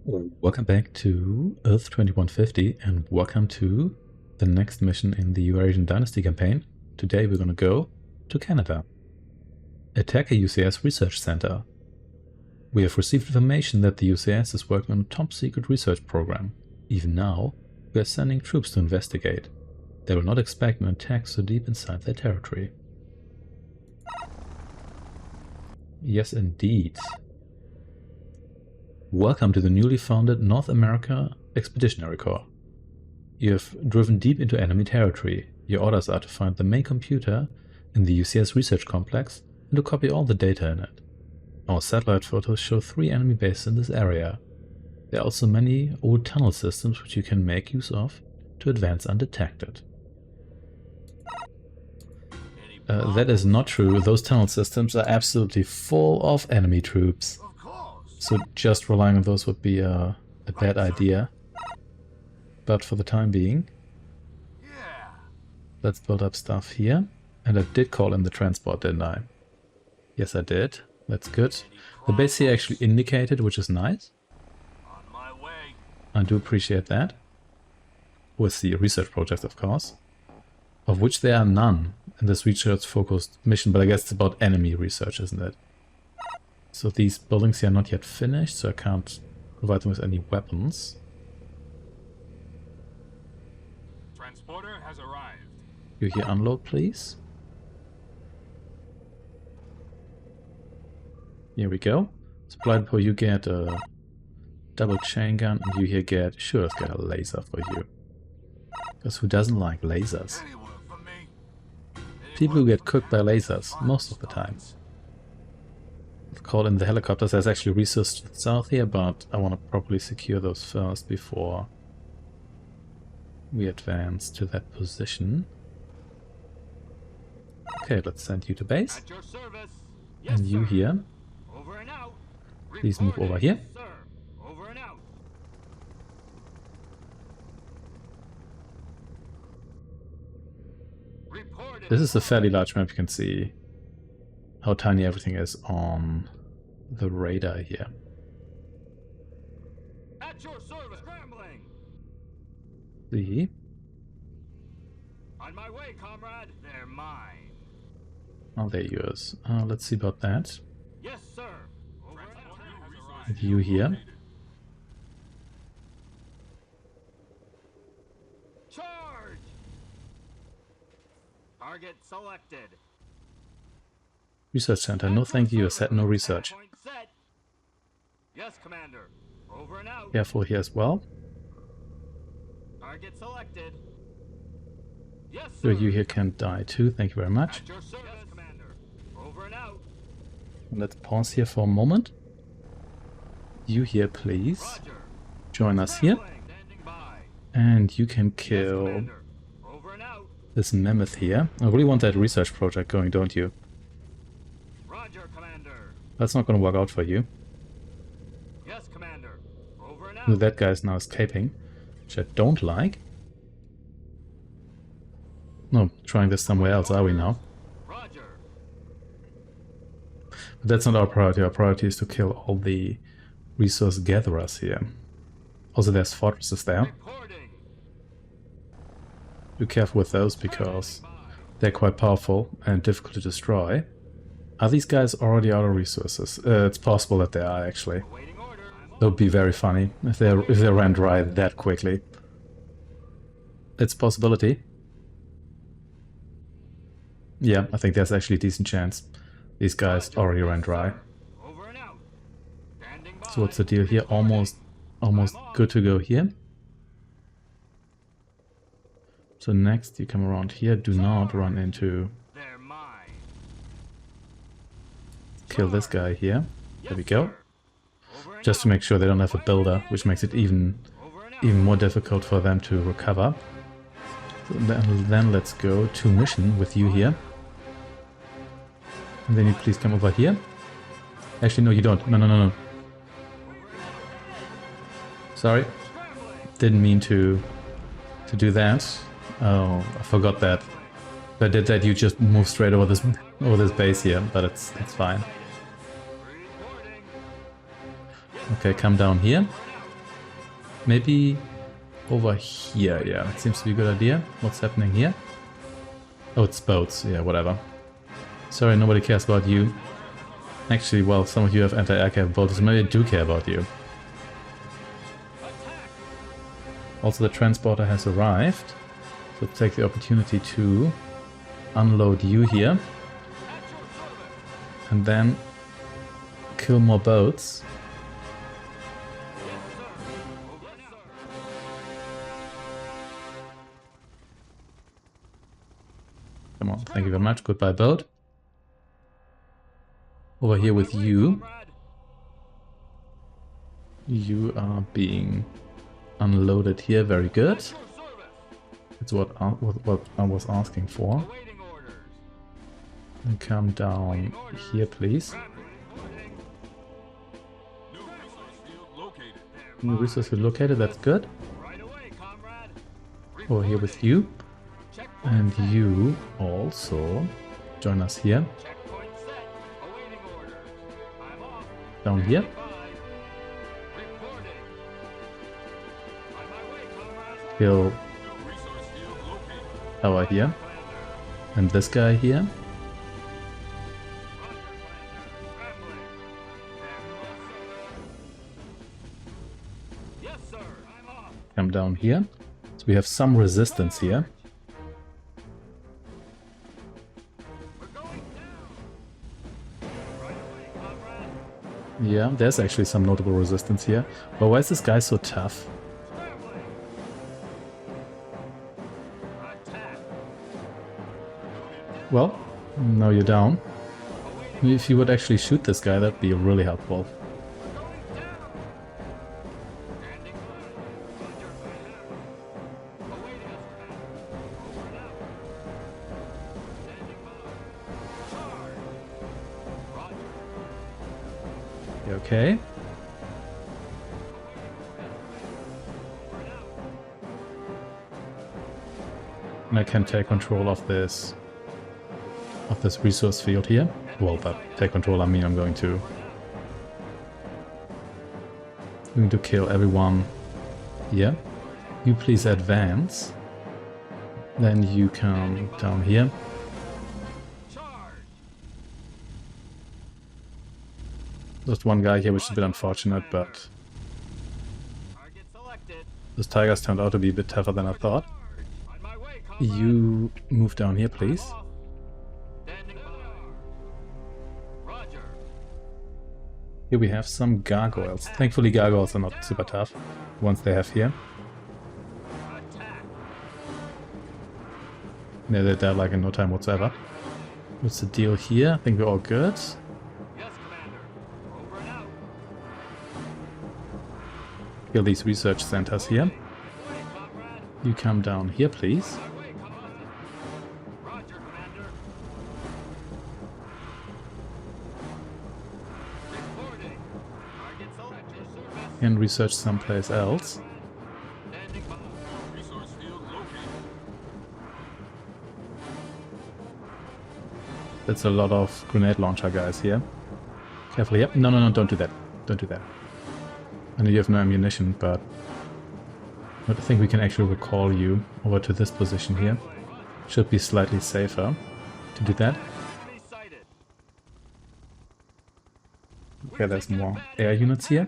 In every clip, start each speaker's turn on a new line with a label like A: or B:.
A: Welcome back to Earth 2150 and welcome to the next mission in the Eurasian Dynasty campaign. Today we're gonna go to Canada. Attack a UCS research center. We have received information that the UCS is working on a top secret research program. Even now, we are sending troops to investigate. They will not expect an attack so deep inside their territory. Yes, indeed. Welcome to the newly founded North America Expeditionary Corps. You have driven deep into enemy territory. Your orders are to find the main computer in the UCS research complex and to copy all the data in it. Our satellite photos show 3 enemy bases in this area. There are also many old tunnel systems which you can make use of to advance undetected. That is not true. Those tunnel systems are absolutely full of enemy troops. So just relying on those would be a bad idea. But for the time being, let's build up stuff here. And I did call in the transport, didn't I? Yes, I did. That's good. The base here actually indicated, which is nice. I do appreciate that. With the research project, of course. Of which there are none in this research-focused mission, but I guess it's about enemy research, isn't it? So these buildings here are not yet finished, so I can't provide them with any weapons.
B: Transporter has arrived.
A: You here unload, please. Here we go. Supply depot, you get a double chain gun, and you here get, sure, let's get a laser for you. Because who doesn't like lasers? People who get cooked by lasers, most of the time. I've called in the helicopters. There's actually resources to the south here, but I want to properly secure those first before we advance to that position. Okay, let's send you to base.
B: At your service. Yes,
A: And you
B: sir.
A: here.
B: Over and out.
A: Please move over here.
B: Yes, sir. Over and out. Reported.
A: This is a fairly large map. You can see how tiny everything is on the radar here.
B: At your service. Scrambling.
A: See?
B: On my way, comrade. They're mine.
A: Oh, they're yours. Let's see about that.
B: Yes, sir. Over and out.
A: With you here.
B: Charge. Target selected.
A: Research center. No thank you. I said no research.
B: Point set. Yes, Commander. Over and out.
A: Careful here as well.
B: Target selected. Yes,
A: So
B: sir.
A: you here can die too. Thank you very much.
B: At your service, yes, Commander. Over and out.
A: Let's pause here for a moment. You here, please.
B: Roger.
A: Join us here.
B: Standing by.
A: And you can
B: Yes,
A: kill
B: Commander. Over and out.
A: this mammoth here. I really want that research project going, don't you?
B: Roger, Commander.
A: That's not going to work out for you.
B: Yes, Commander. Over and out.
A: That guy is now escaping, which I don't like. No, trying this somewhere else, are we now?
B: Roger.
A: But that's not our priority. Our priority is to kill all the resource gatherers here. Also, there's fortresses there.
B: Reporting.
A: Be careful with those because they're quite powerful and difficult to destroy. Are these guys already out of resources? It's possible that they are, actually.
B: Awaiting order.
A: That would be very funny if they ran dry that quickly. It's a possibility. Yeah, I think there's actually a decent chance. These guys already ran dry.
B: Over and out. Standing by.
A: So what's the deal here? Almost good to go here. So next you come around here. Do not run into...
B: They're mine.
A: Kill this guy here. There we
B: Yes,
A: go.
B: sir. Over and
A: Just to make sure they don't have a builder, which makes it even
B: Over and out.
A: more difficult for them to recover. So then let's go to mission with you here. And then you please come over here. Actually, no, you don't. No. Sorry. Didn't mean to do that. Oh, I forgot that. If I did that, you just move straight over this base here, but it's fine.
B: Reporting.
A: Okay, come down here. Maybe over here, yeah, that seems to be a good idea. What's happening here? Oh, it's boats, yeah, whatever. Sorry, nobody cares about you. Actually, well, some of you have anti-aircraft boats, so maybe I do care about you. Also, the transporter has arrived, so take the opportunity to unload you here. And then kill more boats. Come on, thank you very much. Goodbye, boat. Over here with you. You are being unloaded here. Very good. That's what I was asking for. And come down here, please. New resource field located. That's good. Over here with you. And you also join us here. Down here. Kill tower here. And this guy here. Come down here. So we have some resistance here. Yeah, there's actually some notable resistance here. But why is this guy so tough? Well, now you're down. If you would actually shoot this guy, that'd be really helpful. Okay. And I can take control of this resource field here. Well, but take control, I mean I'm going to kill everyone here. You please advance. Then you come down here. Just one guy here, which is a bit unfortunate, but those tigers turned out to be a bit tougher than I thought. You move down here, please. Here we have some gargoyles. Thankfully gargoyles are not super tough, the ones they have here. Yeah, they're dead like in no time whatsoever. What's the deal here? I think we're all good. Kill these research centers here. You come down here, please. And research someplace else. That's a lot of grenade launcher guys here. Carefully, yep. No, don't do that. Don't do that. I know you have no ammunition, but I think we can actually recall you over to this position here. Should be slightly safer to do that. Okay, there's more air units here.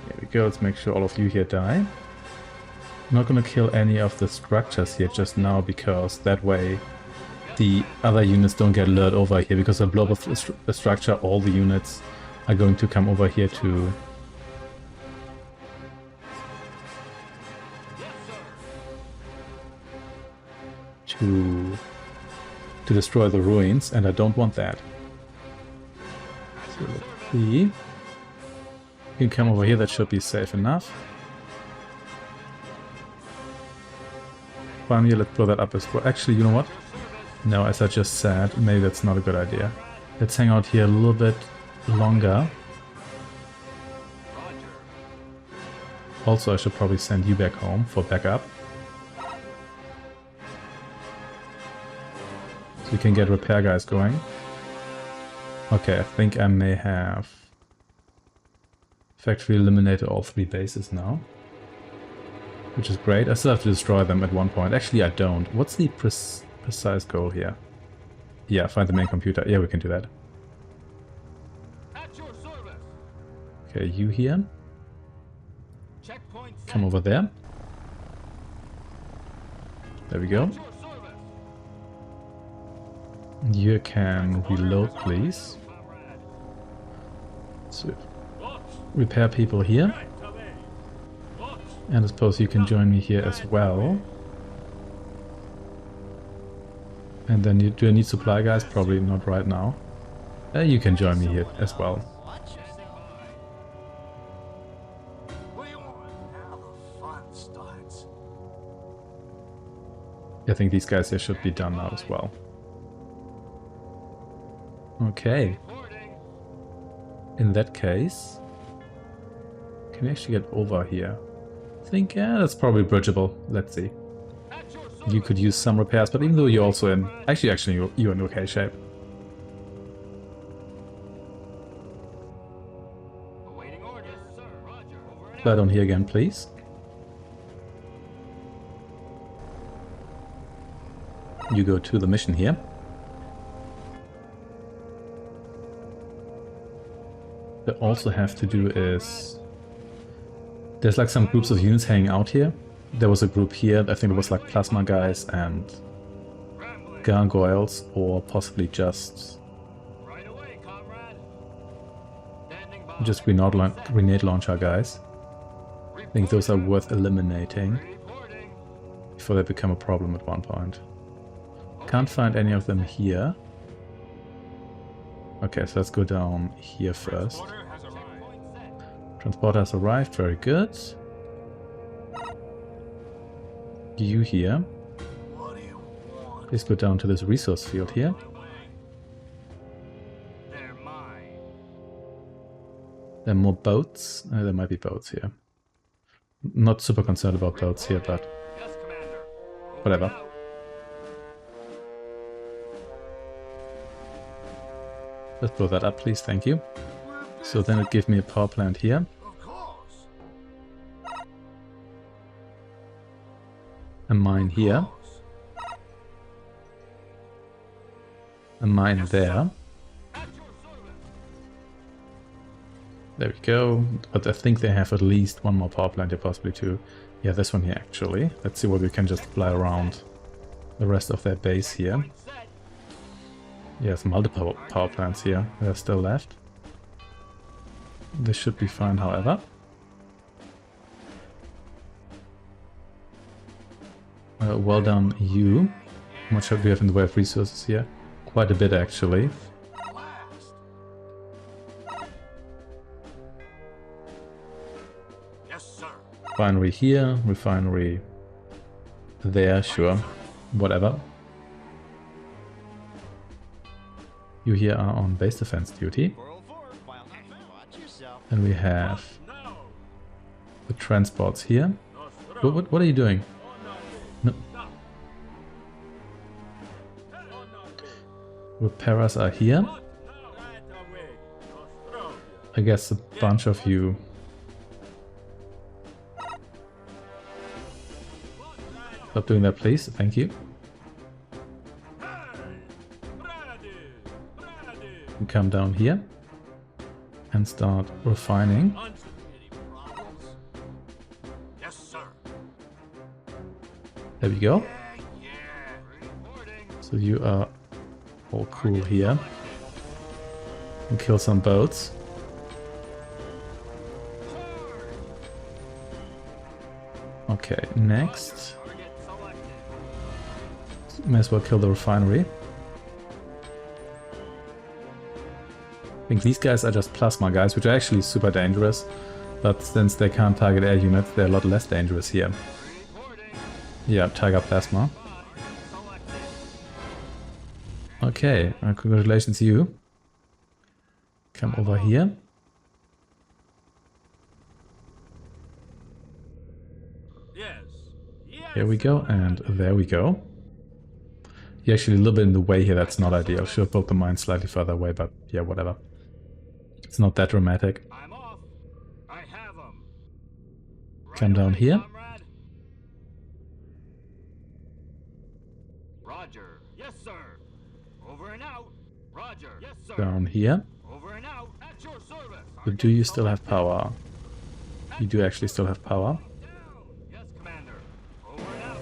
A: There we go, let's make sure all of you here die. I'm not gonna kill any of the structures here just now, because that way the other units don't get lured over here, because I blow up the structure, all the units are going to come over here to destroy the ruins, and I don't want that. So let's see. You can come over here, that should be safe enough. Finally, let's blow that up as well. Actually, you know what? No, as I just said, maybe that's not a good idea. Let's hang out here a little bit longer. Also, I should probably send you back home for backup. So we can get repair guys going. Okay, I think I may have factory eliminated all 3 bases now. Which is great. I still have to destroy them at one point. Actually, I don't. What's the precise goal here? Yeah, find the main computer. Yeah, we can do that.
B: At your service.
A: Okay, you here.
B: Checkpoint set.
A: Come over there. There we go.
B: At your service.
A: You can reload, please.
B: Comrade.
A: So,
B: What?
A: repair people here.
B: Right away. What?
A: And I suppose you can join me here as well. And then do I need supply guys? Probably not right now. You can join me here as well. I think these guys here should be done now as well. Okay. In that case, can we actually get over here? I think, yeah, that's probably bridgeable. Let's see. You could use some repairs, but even though you're also in... Actually, you're in okay shape. Fly on here again, please. You go to the mission here. What I also have to do is... There's like some groups of units hanging out here. There was a group here, I think it was like plasma guys and gargoyles, or possibly just grenade launcher guys. I think those are worth eliminating before they become a problem at one point. Can't find any of them here. Okay, so let's go down here first. Transporter has arrived, very good. You here. Please go down to this resource field here. There are more boats. There might be boats here. Not super concerned about boats here, but whatever. Let's blow that up, please. Thank you. So then it gives me a power plant here. A mine here. A mine there. There we go. But I think they have at least one more power plant here, possibly two. Yeah, this one here actually. Let's see what we can just fly around the rest of their base here. Yes, multiple power plants here. They're still left. This should be fine, however. Well done, you. How much do we have in the way of resources here? Quite a bit, actually. Refinery here, refinery there, sure. Whatever. You here are on base defense duty. And we have the transports here. What are you doing? No. Repairers are here. I guess a bunch of you. Stop doing that, please. Thank you. And come down here and start refining. There we go. So you are all cool here. And kill some boats. Okay, next. May as well kill the refinery. I think these guys are just plasma guys, which are actually super dangerous. But since they can't target air units, they're a lot less dangerous here. Yeah, Tiger Plasma. Okay, congratulations you. Come over here. Here we go, and there we go. You're actually a little bit in the way here, that's not ideal. Should have built the mine slightly further away, but yeah, whatever. It's not that dramatic.
B: I'm off. I have 'em.
A: Come down
B: away,
A: here.
B: comrade. Roger. Yes, sir. Over and out. Roger. Yes, sir.
A: Down here.
B: Over and out. At your service.
A: But do you still have power? You do actually still have power.
B: Down. Yes, Commander. Over and out.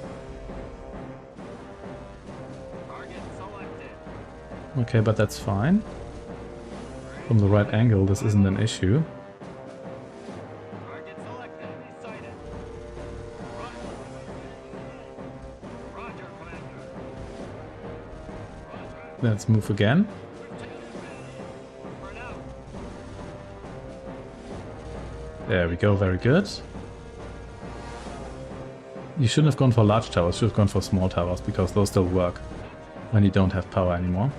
B: Target selected.
A: Okay, but that's fine. From the right angle, this isn't an issue.
B: Target selected. Enemy sighted. Roger, Commander. Roger.
A: Let's move again.
B: Over and out.
A: There we go, very good. You shouldn't have gone for large towers, you should have gone for small towers, because those still work when you don't have power anymore.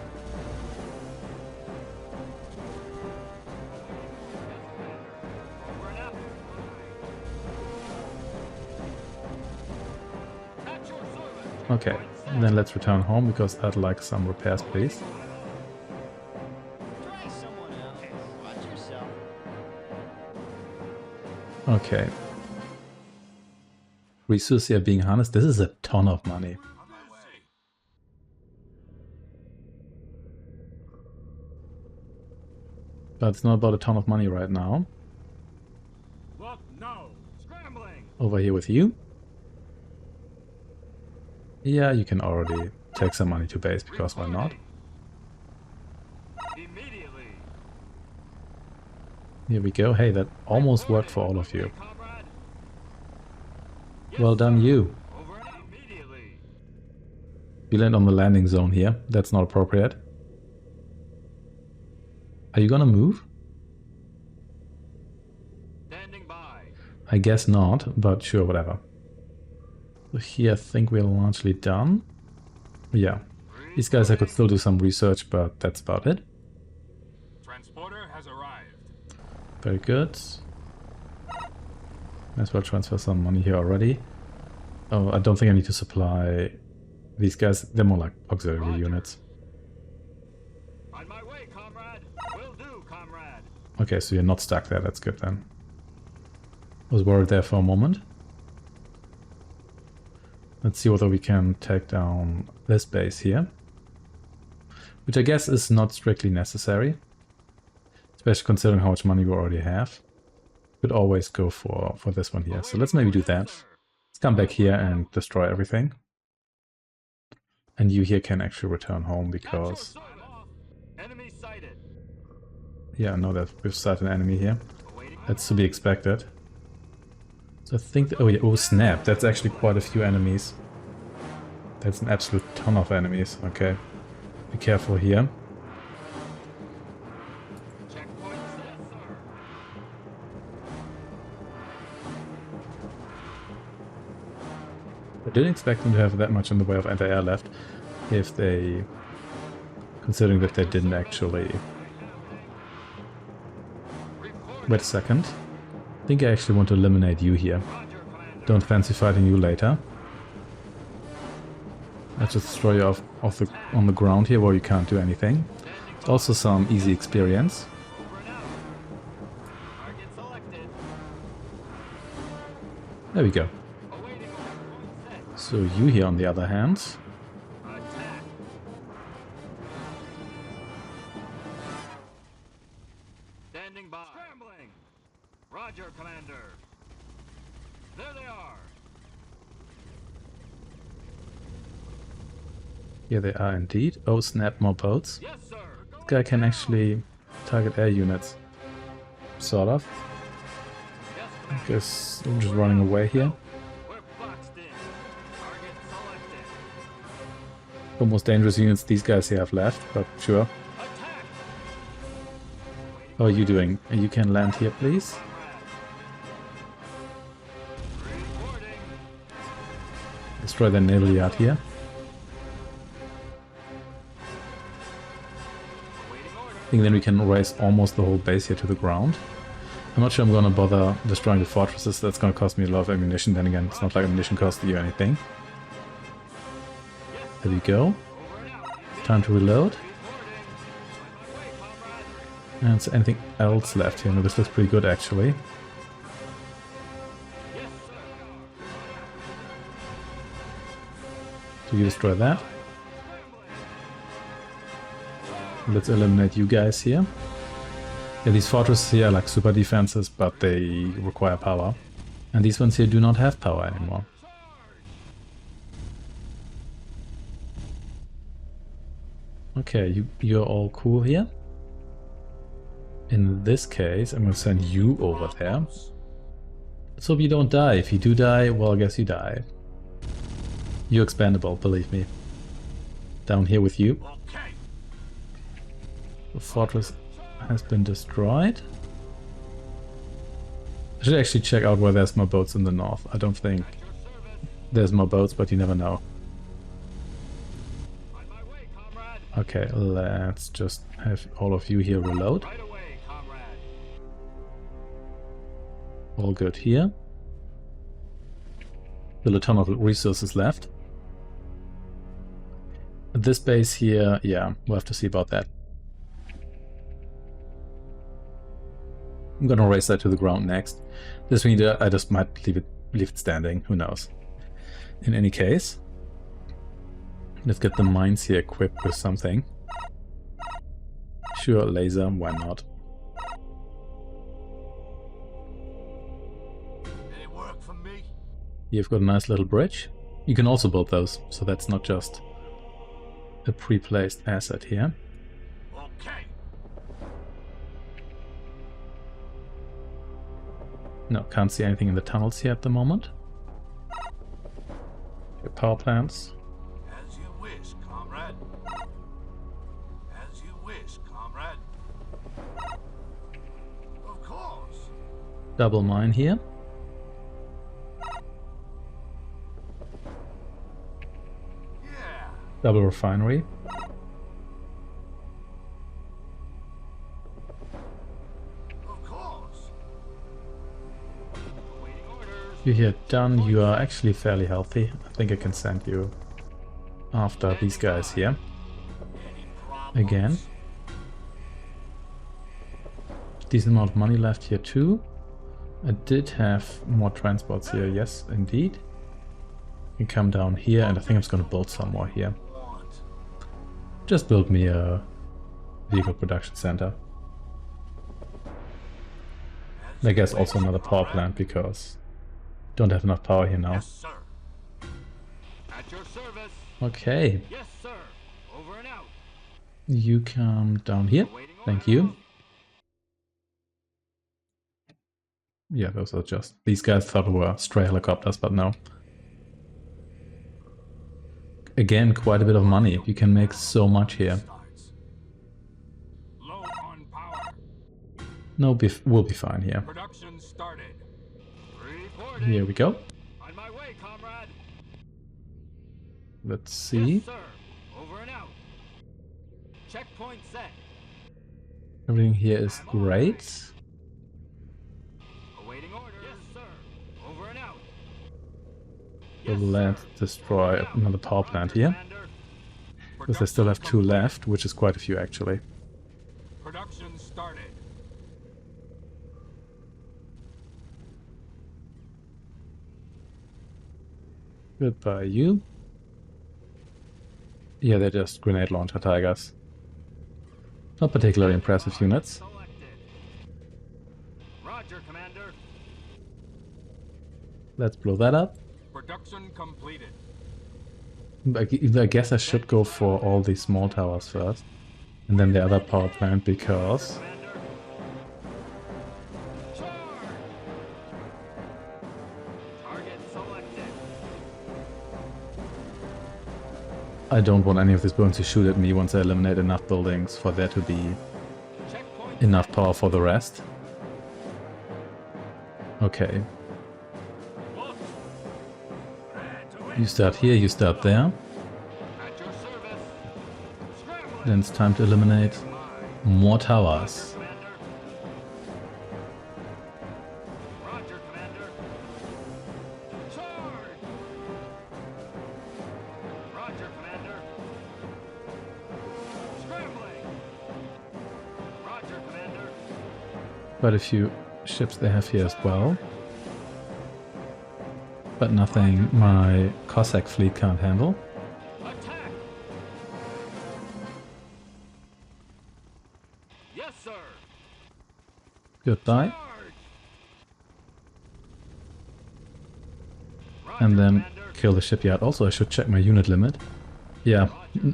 B: Over and out. At your service.
A: Okay, then let's return home, because I'd like some repairs, please.
C: Try someone else. Watch yourself.
A: Okay. Resources are being harnessed. This is a ton of money.
B: On my way.
A: But it's not about a ton of money right now.
B: Look, no. Scrambling.
A: Over here with you. Yeah, you can already take some money to base, because why not?
B: Immediately.
A: Here we go. Hey, that almost worked for all of you.
B: Comrade.
A: Well done, you.
B: Over and out. Immediately.
A: We land on the landing zone here. That's not appropriate. Are you gonna move?
B: Standing by.
A: I guess not, but sure, whatever. So here I think we're largely done. Yeah. These guys I could still do some research, but that's about it.
B: Transporter has arrived.
A: Very good. Might as well transfer some money here already. Oh, I don't think I need to supply these guys. They're more like auxiliary units.
B: On my way, comrade. Will do, comrade.
A: Okay, so you're not stuck there. That's good then. I was worried there for a moment. Let's see whether we can take down this base here. Which I guess is not strictly necessary. Especially considering how much money we already have. Could always go for this one here. So let's maybe do that. Let's come back here and destroy everything. And you here can actually return home because...
B: Enemy sighted.
A: Yeah, I know that we've sighted an enemy here. That's to be expected. So I think... oh yeah, oh snap, that's actually quite a few enemies. That's an absolute ton of enemies. Okay. Be careful here.
B: Checkpoint set, sir.
A: I didn't expect them to have that much in the way of anti-air left. If they... considering that they didn't actually... Wait a second. I think I actually want to eliminate you here. Don't fancy fighting you later. Let's just destroy you on the ground here where you can't do anything. It's also some easy experience.
B: Over and out. Target selected.
A: There we go.
B: Awaiting checkpoint set.
A: So you here on the other hand.
B: Attack. Standing by. Scrambling. Roger, Commander. There they are.
A: Here they are indeed. Oh snap, more boats.
B: Yes, sir.
A: This guy can actually target air units. Sort of.
B: Yes, Commander.
A: Guess I'm just running away here.
B: We're boxed in. Target selected.
A: The most dangerous units these guys here have left, but sure.
B: Attack.
A: How are you doing? You can land here, please.
B: Reporting.
A: Destroy the naval yard here.
B: Awaiting order.
A: I think then we can raise almost the whole base here to the ground. I'm not sure I'm gonna bother destroying the fortresses. That's gonna cost me a lot of ammunition. Then again, it's not like ammunition costs you anything. There we go.
B: Over and
A: Time to reload.
B: Reporting. On my way, comrade.
A: And is there anything else left here? No, this looks pretty good actually.
B: Yes, sir.
A: Do you destroy that? Let's eliminate you guys here. Yeah, these fortresses here are like super defenses, but they require power. And these ones here do not have power anymore. Okay, you're all cool here. In this case, I'm going to send you over there. Let's hope you don't die. If you do die, well, I guess you die. You're expendable, believe me. Down here with you.
B: Okay.
A: The fortress has been destroyed. I should actually check out where there's more boats in the north. I don't think
B: At your service.
A: there's more boats, but you never know.
B: On my way, comrade.
A: Okay, let's just have all of you here reload.
B: Right away, comrade.
A: All good here. Still a ton of resources left. This base here, yeah, we'll have to see about that. I'm gonna raise that to the ground next. This means that I just might leave it standing, who knows. In any case, let's get the mines here equipped with something. Sure, laser, why not?
B: Any work for me?
A: You've got a nice little bridge. You can also build those, so that's not just a pre-placed asset here.
B: Okay.
A: No, can't see anything in the tunnels here at the moment. Your power plants.
B: As you wish, comrade. As you wish, comrade. Of course.
A: Double mine here.
B: Yeah.
A: Double refinery.
B: Of course. Awaiting orders.
A: You're here done. You are actually fairly healthy. I think I can send you after these guys here.
B: Any problems?
A: Again. Decent amount of money left here too. I did have more transports here, yes, indeed. You can come down here, and I think I'm just going to build some more here.
B: Want.
A: Just build me a vehicle production center.
B: As
A: I
B: you
A: guess
B: wish,
A: also another power
B: comrade.
A: plant because don't have enough power here now.
B: Yes, sir. At your service.
A: Okay,
B: Yes, sir. Over and out.
A: you come down here.
B: Awaiting
A: Thank
B: orders.
A: you. Yeah, those are just... These guys thought were stray helicopters, but no. Again, quite a bit of money. You can make so much here.
B: Starts. Low on power.
A: No, we'll be fine here.
B: Production started. Reporting.
A: Here we go.
B: On my way, comrade.
A: Let's see.
B: Yes, sir. Over and out. Checkpoint set.
A: Everything here is great.
B: Awaiting orders. Yes, sir. Over and out.
A: So
B: Yes,
A: let's
B: sir.
A: destroy another power plant here.
B: Commander.
A: Because I still have 2
B: Production
A: left, which is quite a few actually.
B: complete. Production started.
A: Goodbye, you. Yeah, they're just grenade launcher tigers. Not particularly impressive units.
B: Selected. Roger, Commander.
A: Let's blow that up.
B: Production completed.
A: I guess I should go for all these small towers first. And then the other power plant because...
B: Commander. Charge! Target selected.
A: I don't want any of these buildings to shoot at me once I eliminate enough buildings for there to be
B: Checkpoint.
A: enough power for the rest. Okay.
B: Look. Red to win.
A: You start here, you start there.
B: At your service. Scramble.
A: Then it's time to eliminate
B: Mine.
A: more towers.
B: Commander. Roger, Commander. Charge! Roger, Commander.
A: Quite a few ships they have here as well. But nothing my Cossack fleet can't handle.
B: Attack! Yes, sir.
A: Goodbye.
B: Charge!
A: And then
B: Commander.
A: kill the shipyard. Also, I should check my unit limit. Yeah,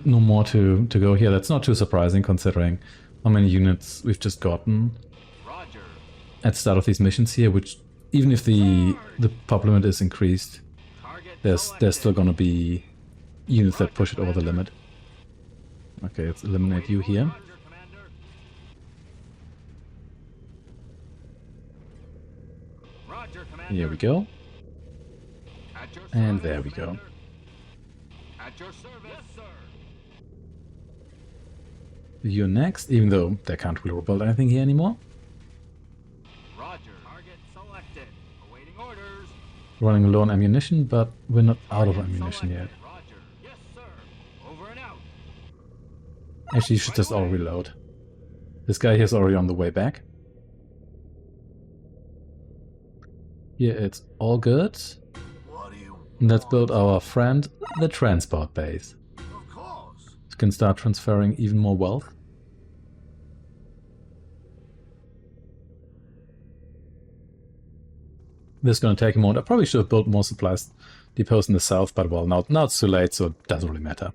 A: no more to go here. That's not too surprising considering how many units we've just gotten
B: Roger.
A: at the start of these missions here, which even if the pop limit is increased,
B: Target
A: there's still gonna be units that push it over the limit. Okay, let's eliminate you here.
B: Roger, Commander. Roger, Commander.
A: Here we go.
B: At your
A: And
B: service,
A: there we go.
B: Commander. At your service. Yes, sir.
A: You're next, even though they can't really rebuild anything here anymore.
B: Roger. Target selected. Awaiting orders.
A: Running low on ammunition, but we're not out of
B: Target
A: ammunition yet.
B: selected. Roger. Yes, sir. Over and out.
A: Actually, you should just all reload. This guy here's already on the way back. Here it's all good.
D: What do you
A: Let's build our friend, the transport base.
D: Of course.
A: So can start transferring even more wealth. This is going to take a moment. I probably should have built more supplies depots in the south, but well, now it's too late, so it doesn't really matter.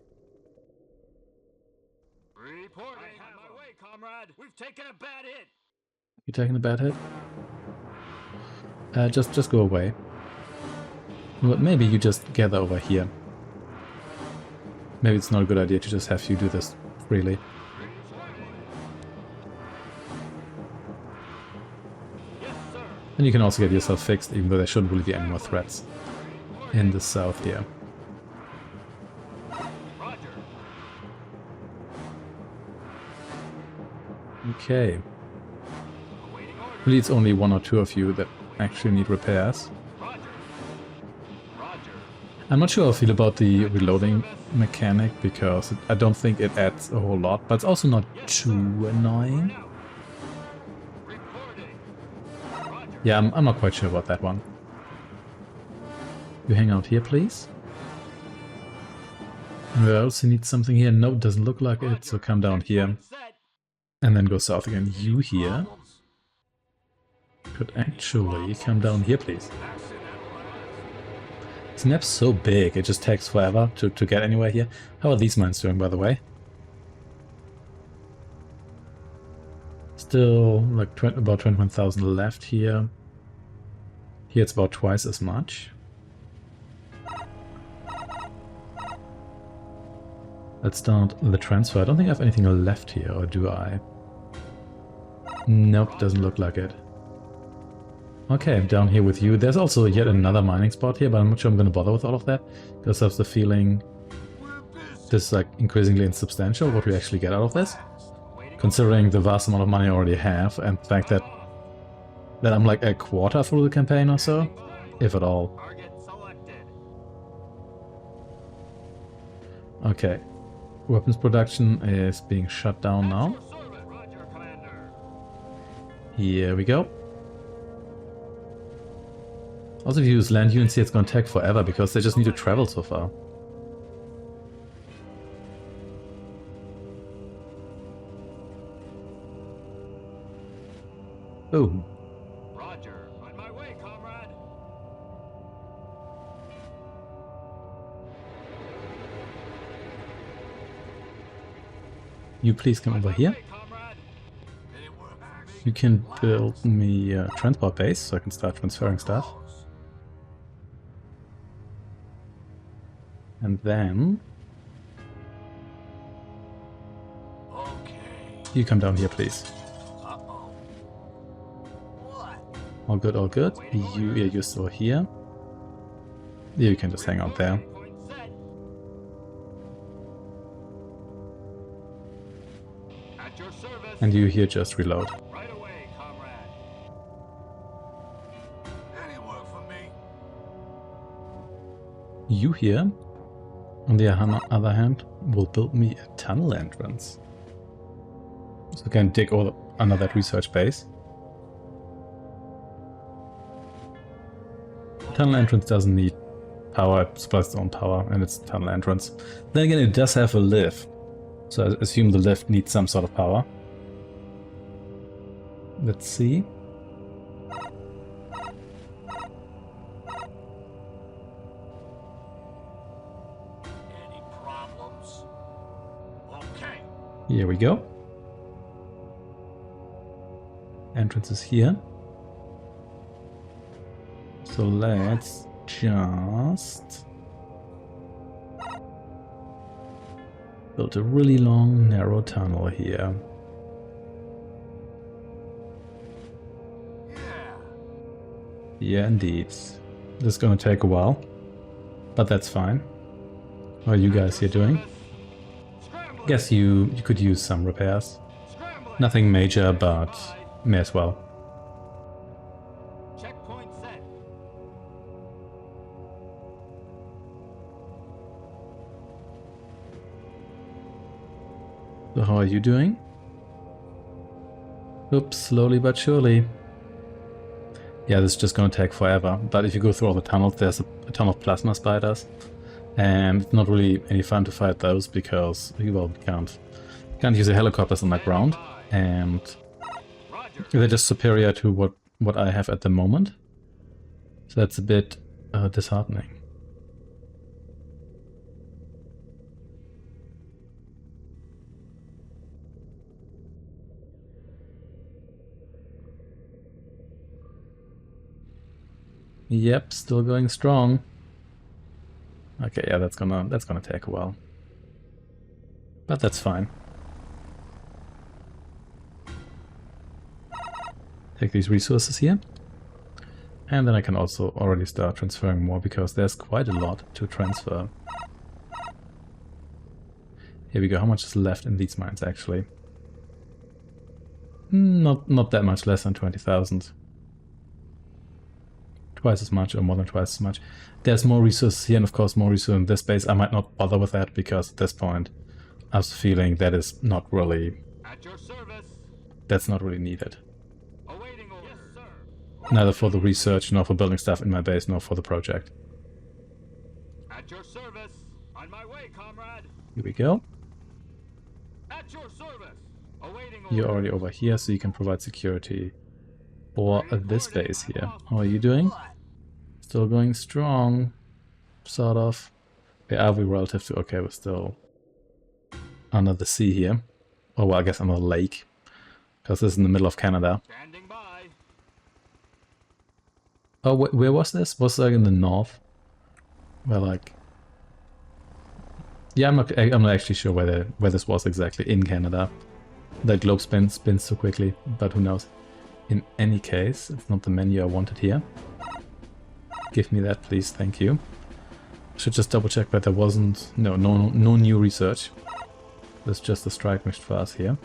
B: Reporting. On my way, comrade. We've taken a bad hit.
A: You taking a bad hit? Just go away. Well, maybe you just gather over here. Maybe it's not a good idea to just have you do this freely.
B: Yes, sir.
A: And you can also get yourself fixed, even though there shouldn't really be any more threats in the south here.
B: Roger.
A: Okay.
B: Awaiting orders.
A: Really, it's only one or two of you that actually need repairs.
B: Roger. Roger.
A: I'm not sure how I feel about the reloading mechanic, because I don't think it adds a whole lot, but it's also not too annoying.
B: Out. Reporting. Roger.
A: Yeah, I'm not quite sure about that one. You hang out here, please. We also need something here. No, it doesn't look like it, so come down here.
B: Set.
A: And then go south again. You here could actually come down here, please. This map's so big, it just takes forever to get anywhere here. How are these mines doing, by the way? Still like about 21,000 left here. Here it's about twice as much. Let's start the transfer. I don't think I have anything left here, or do I? Nope, doesn't look like it. Okay, I'm down here with you. There's also yet another mining spot here, but I'm not sure I'm going to bother with all of that, because I have the feeling this is like increasingly insubstantial, what we actually get out of this. Considering the vast amount of money I already have, and the fact that I'm like a quarter through the campaign or so, if at all.
B: Target selected.
A: Okay, weapons production is being shut down now.
B: At your service. Roger, Commander.
A: Here we go. Also, if you use land units here, it's going to take forever because they just need to travel so far. Boom.
B: Roger. On my way, comrade.
A: You please come over here.
B: Hey, comrade.
D: Any work for me?
A: You can build me a transport base so I can start transferring stuff. And then
D: Okay.
A: you come down here, please.
D: Uh-oh. What?
A: All good, all good. You're still here. You can just hang out there.
B: Point set. At your service.
A: And you here just reload.
B: Right away, comrade.
D: Any work for me?
A: You here, on the other hand, will build me a tunnel entrance. So I can dig all under that research base. Tunnel entrance doesn't need power, it supplies its own power, and it's tunnel entrance. Then again, it does have a lift, so I assume the lift needs some sort of power. Let's see.
D: Any problems? Okay.
A: Here we go. Entrance is here. So let's just build a really long, narrow tunnel here. Yeah, indeed. This is gonna take a while, but that's fine. How are you guys here doing? Guess you could use some repairs. Nothing major, but may as well.
B: Checkpoint set.
A: So how are you doing? Oops, slowly but surely. Yeah, this is just gonna take forever, but if you go through all the tunnels, there's a ton of plasma spiders, and it's not really any fun to fight those because, well, we can't use the helicopters on the ground, and they're just superior to what I have at the moment. So that's a bit disheartening. Yep, still going strong. Okay, yeah, that's gonna take a while. But that's fine. Take these resources here. And then I can also already start transferring more because there's quite a lot to transfer. Here we go. How much is left in these mines actually? Not that much, less than 20,000. Twice as much or more than twice as much. There's more resources here and of course more resources in this base. I might not bother with that because at this point I was feeling that is not really...
B: At your service.
A: That's not really needed.
B: Awaiting orders. Yes, sir.
A: Neither for the research nor for building stuff in my base nor for the project.
B: At your service. On my way, comrade.
A: Here we go.
B: At your service. Awaiting orders.
A: You're already over here so you can provide security for this base here. How are you doing? Still going strong, sort of. Where are we relative to? Okay, we're still under the sea here. Oh, well, I guess under the lake. Because this is in the middle of Canada.
B: Standing by.
A: Oh, where was this? Was it like in the north? Well, like... Yeah, I'm not actually sure where this was exactly in Canada. The globe spins so quickly, but who knows. In any case, it's not the menu I wanted here. Give me that, please. Thank you. Should just double check that there wasn't... No new research. There's just a strike mission for us here.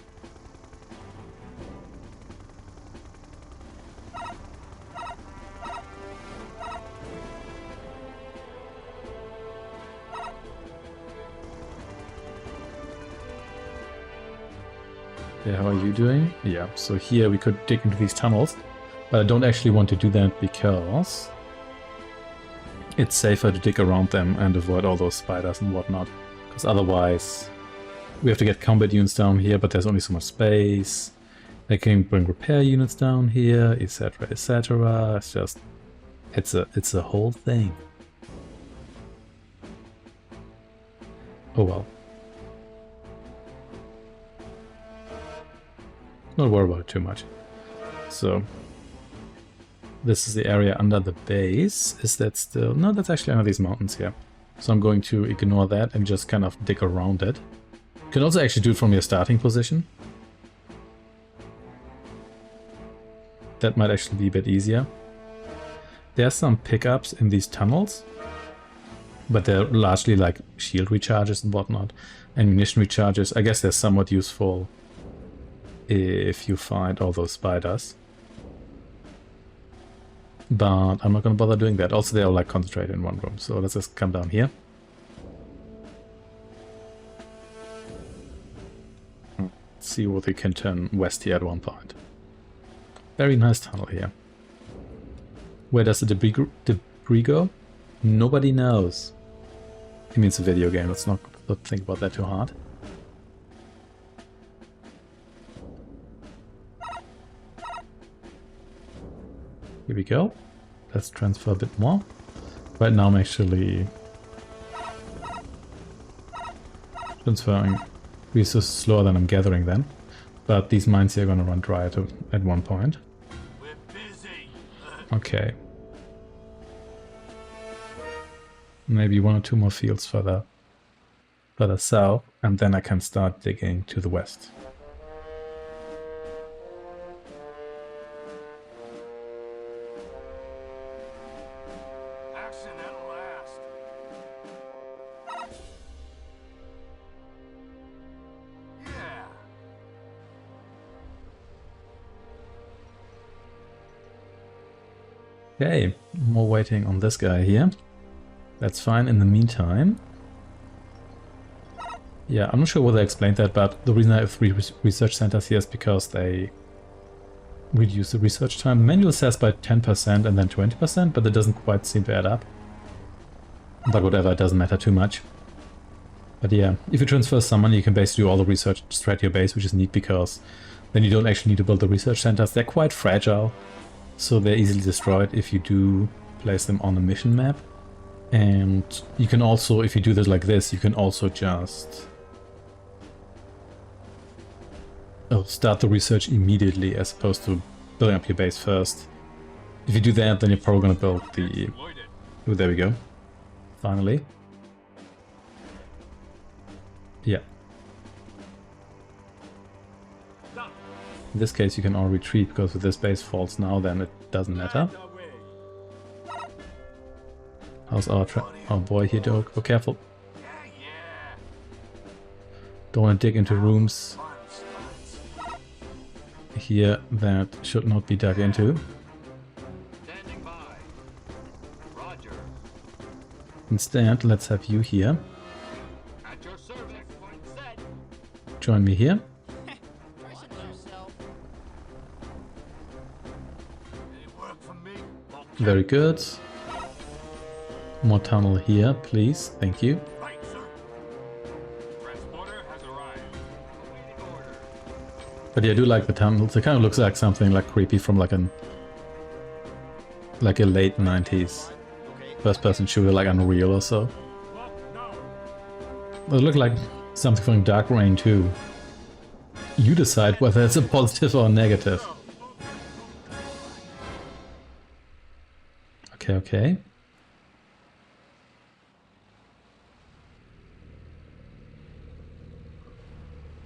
A: Yeah, how are you doing? Yeah, so here we could dig into these tunnels, but I don't actually want to do that because it's safer to dig around them and avoid all those spiders and whatnot. Because otherwise we have to get combat units down here, but there's only so much space. They can bring repair units down here, etc, etc. It's just... it's a whole thing. Oh well. Not worry about it too much. So, this is the area under the base. Is that still... No, that's actually under these mountains here. So I'm going to ignore that and just kind of dig around it. You can also actually do it from your starting position. That might actually be a bit easier. There's some pickups in these tunnels, but they're largely like shield recharges and whatnot. Ammunition recharges. I guess they're somewhat useful if you find all those spiders. But I'm not going to bother doing that. Also, they're all like concentrated in one room. So let's just come down here. Let's see what we can turn west here at one point. Very nice tunnel here. Where does the pre-go? Nobody knows. It means a video game, let's not think about that too hard. Here we go. Let's transfer a bit more. Right now I'm actually transferring resources slower than I'm gathering them. But these mines here are gonna run dry at one point.
D: We're busy.
A: Okay. Maybe 1 or 2 more fields further south, and then I can start digging to the west.
D: Action at last. Yeah.
A: Okay, more waiting on this guy here. That's fine. In the meantime, yeah, I'm not sure whether I explained that, but the reason I have 3 research centers here is because they reduce the research time. The manual says by 10% and then 20%, but that doesn't quite seem to add up. But whatever, it doesn't matter too much. But yeah, if you transfer someone, you can basically do all the research straight to your base, which is neat because then you don't actually need to build the research centers. They're quite fragile, so they're easily destroyed if you do place them on a mission map. And you can also, if you do this like this, you can also just start the research immediately as opposed to building up your base first. If you do that, then you're probably going to build the... Oh, there we go. Finally. Yeah. In this case, you can all retreat because if this base falls now, then it doesn't matter. How's our oh boy here, Doug? Be careful. Don't want to dig into rooms here that should not be dug into. Instead, let's have you here. Join me here. Very good. More tunnel here, please. Thank you. But yeah, I do like the tunnels. It kind of looks like something like creepy from like a late 90s first-person shooter, like Unreal or so. It look like something from Dark Rain 2. You decide whether it's a positive or a negative. Okay, okay.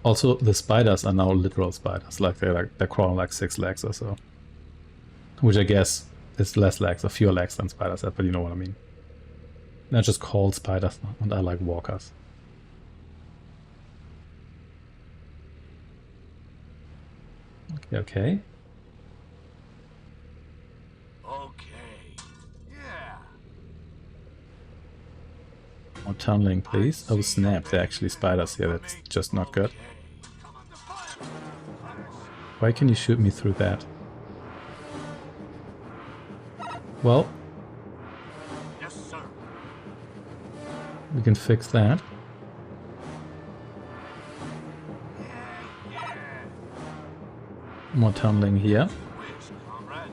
A: Also, the spiders are now literal spiders, like they're crawling like 6 legs or so. Which I guess is less legs or fewer legs than spiders have, but you know what I mean. They're just called spiders, and I like walkers. Okay, okay.
D: Okay. Yeah.
A: More tunneling, please. Oh snap, there are actually spiders here, that's just not good. Why can you shoot me through that? Well,
D: Yes, sir.
A: we can fix that. More tunneling here.
D: Wish, comrade.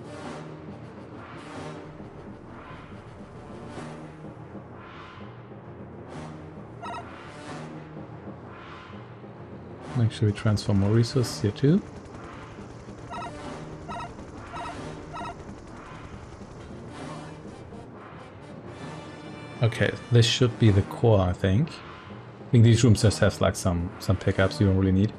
A: Make sure we transfer more resources here too. Okay, this should be the core, I think. I think these rooms just have like some pickups you don't really need.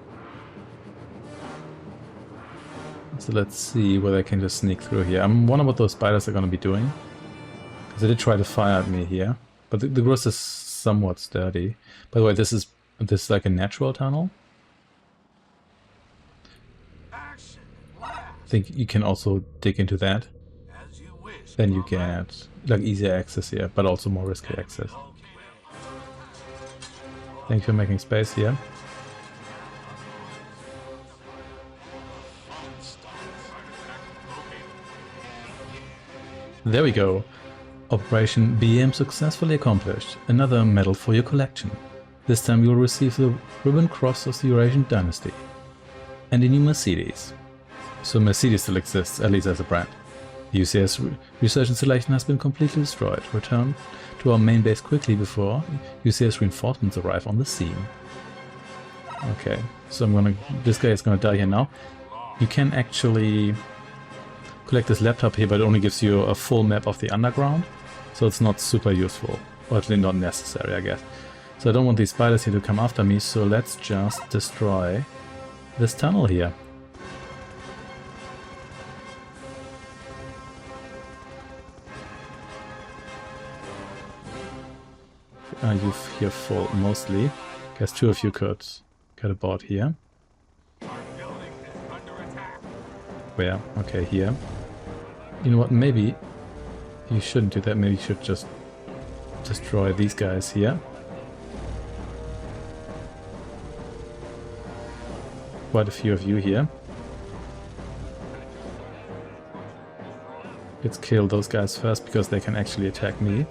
A: So let's see whether I can just sneak through here. I'm wondering what those spiders are going to be doing. Because they did try to fire at me here. But the growth is somewhat sturdy. By the way, this is like a natural tunnel.
D: Action at
A: I
D: last.
A: think you can also dig into that.
D: As you wish.
A: Then you
D: comrade.
A: get like easier access here, but also more risky access.
D: Okay.
A: Thank you for making space here. There we go. Operation BM successfully accomplished. Another medal for your collection. This time you'll receive the Ribbon Cross of the Eurasian Dynasty. And a new Mercedes. So Mercedes still exists, at least as a brand. The UCS research installation has been completely destroyed. Return to our main base quickly before UCS reinforcements arrive on the scene. Okay, so this guy is gonna die here now. You can actually collect this laptop here, but it only gives you a full map of the underground. So it's not super useful, or at least not necessary, I guess. So I don't want these spiders here to come after me, so let's just destroy this tunnel here. You here full mostly. Guess 2 of you could get aboard here. Where? Okay, here. You know what, maybe you shouldn't do that, maybe you should just destroy these guys here. Quite a few of you here. Let's kill those guys first because they can actually attack me.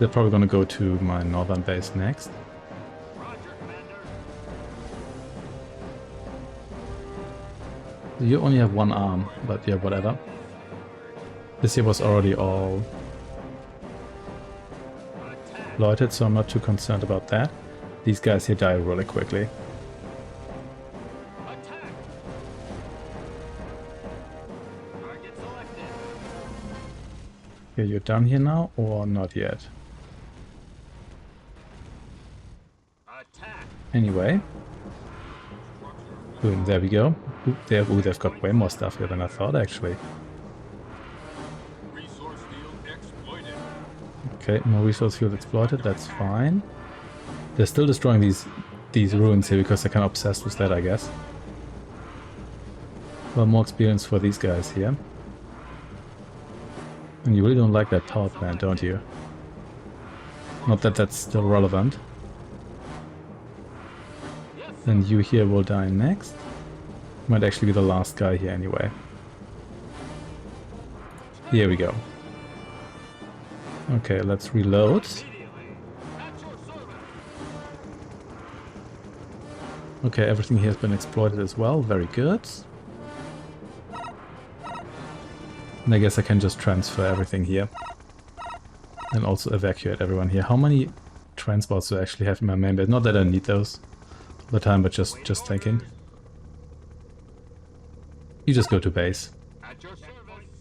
A: They're probably gonna go to my northern base next. You only have 1 arm, but yeah, whatever. This here was already all exploited, so I'm not too concerned about that. These guys here die really quickly. Okay, you're done here now, or not yet? Anyway. Boom, there we go. Ooh, they've got way more stuff here than I thought, actually. Okay, more resource field exploited, that's fine. They're still destroying these ruins here because they're kind of obsessed with that, I guess. Well, more experience for these guys here. And you really don't like that power plant, don't you? Not that that's still relevant. And you here will die next. Might actually be the last guy here anyway. Here we go. Okay, let's reload. Okay, everything here has been exploited as well. Very good. And I guess I can just transfer everything here. And also evacuate everyone here. How many transports do I actually have in my main base? Not that I need those all the time, but just thinking. You just go to base.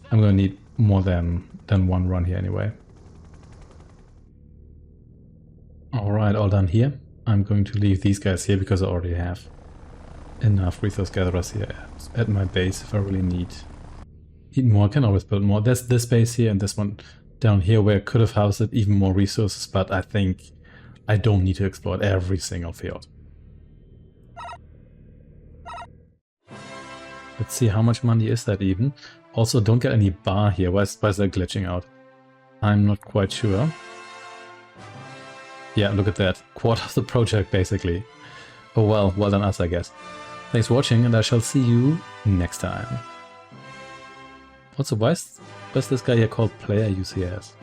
A: I'm gonna need more than 1 run here anyway. Alright, all done here. I'm going to leave these guys here because I already have enough resource gatherers here at my base if I really need more. I can always build more. There's this base here and this one down here where I could have housed it even more resources, but I think I don't need to exploit every single field. Let's see, how much money is that even? Also, don't get any bar here. Why is that glitching out? I'm not quite sure. Yeah, look at that. Quarter of the project, basically. Oh well, well done us, I guess. Thanks for watching, and I shall see you next time. Also, why is this guy here called Player UCS?